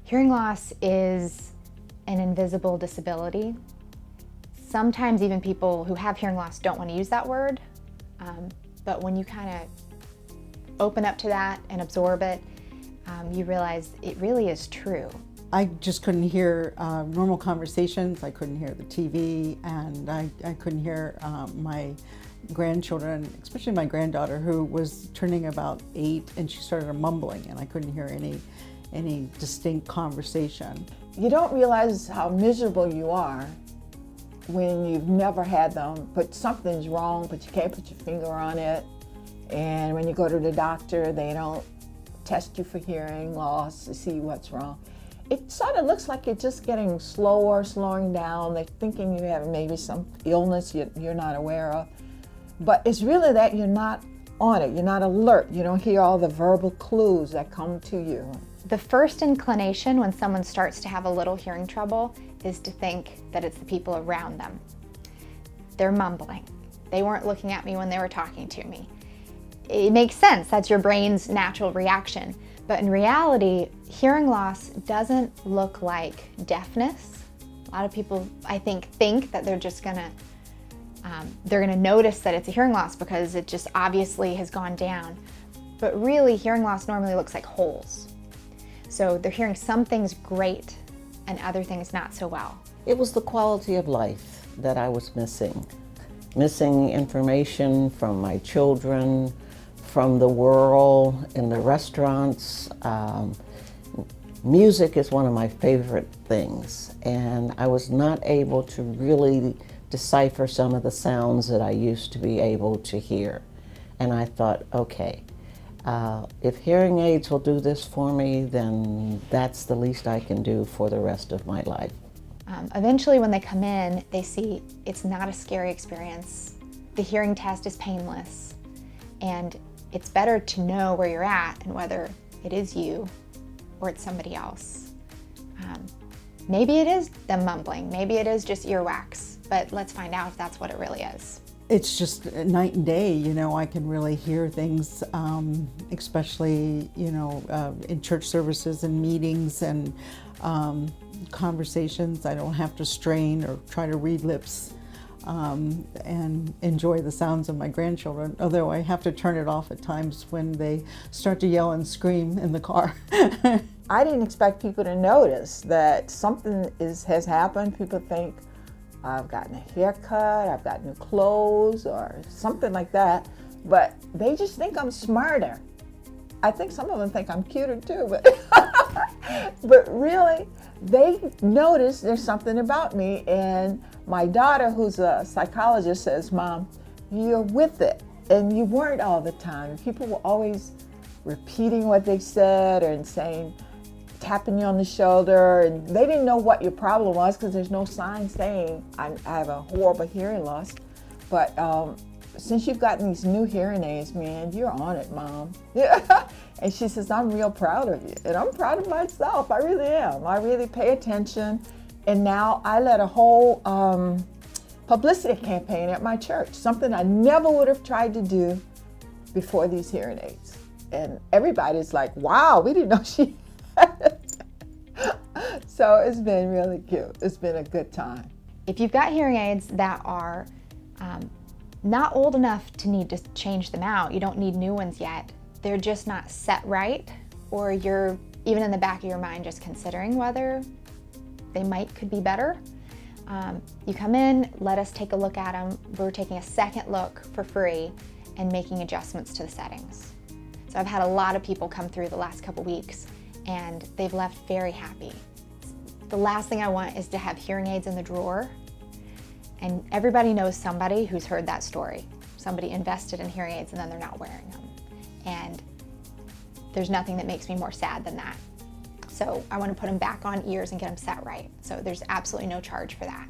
Hearing loss is an invisible disability. Sometimes even people who have hearing loss don't want to use that word, but when you kind of open up to that and absorb it, you realize it really is true. I just couldn't hear normal conversations. I couldn't hear the TV, and I couldn't hear my grandchildren, especially my granddaughter, who was turning about 8, and she started mumbling, and I couldn't hear any distinct conversation. You don't realize how miserable you are when you've never had them, but something's wrong, but you can't put your finger on it. And when you go to the doctor, they don't test you for hearing loss to see what's wrong. It sort of looks like you're just getting slower, slowing down. They're thinking you have maybe some illness you're not aware of. But it's really that you're not on it, you're not alert, you don't hear all the verbal clues that come to you. The first inclination when someone starts to have a little hearing trouble is to think that it's the people around them. They're mumbling. They weren't looking at me when they were talking to me. It makes sense, that's your brain's natural reaction. But in reality, hearing loss doesn't look like deafness. A lot of people, I think that they're just gonna notice that it's a hearing loss because it just obviously has gone down. But really, hearing loss normally looks like holes. So they're hearing some things great and other things not so well. It was the quality of life that I was missing. Missing information from my children, from the world, in the restaurants. Music is one of my favorite things, and I was not able to really decipher some of the sounds that I used to be able to hear. And I thought, okay, if hearing aids will do this for me, then that's the least I can do for the rest of my life. Eventually when they come in, they see it's not a scary experience. The hearing test is painless, and it's better to know where you're at and whether it is you or it's somebody else. Maybe it is them mumbling, maybe it is just earwax, but let's find out if that's what it really is. It's just night and day, you know. I can really hear things, especially, you know, in church services and meetings and conversations. I don't have to strain or try to read lips and enjoy the sounds of my grandchildren, although I have to turn it off at times when they start to yell and scream in the car. I didn't expect people to notice that something has happened. People think, I've gotten a haircut, I've got new clothes, or something like that, but they just think I'm smarter. I think some of them think I'm cuter too, but really, they notice there's something about me. And my daughter, who's a psychologist, says, Mom, you're with it, and you weren't all the time. People were always repeating what they said and saying, tapping you on the shoulder, and they didn't know what your problem was because there's no sign saying I have a horrible hearing loss. But since you've gotten these new hearing aids, man, you're on it, Mom. And she says, I'm real proud of you. And I'm proud of myself. I really am. I really pay attention. And now I led a whole publicity campaign at my church, something I never would have tried to do before these hearing aids. And everybody's like, wow, we didn't know she So it's been really cute. It's been a good time. If you've got hearing aids that are not old enough to need to change them out, you don't need new ones yet, they're just not set right, or you're even in the back of your mind just considering whether they could be better, you come in, let us take a look at them. We're taking a second look for free and making adjustments to the settings. So I've had a lot of people come through the last couple weeks, and they've left very happy. The last thing I want is to have hearing aids in the drawer, and everybody knows somebody who's heard that story. Somebody invested in hearing aids and then they're not wearing them. And there's nothing that makes me more sad than that. So I want to put them back on ears and get them set right. So there's absolutely no charge for that.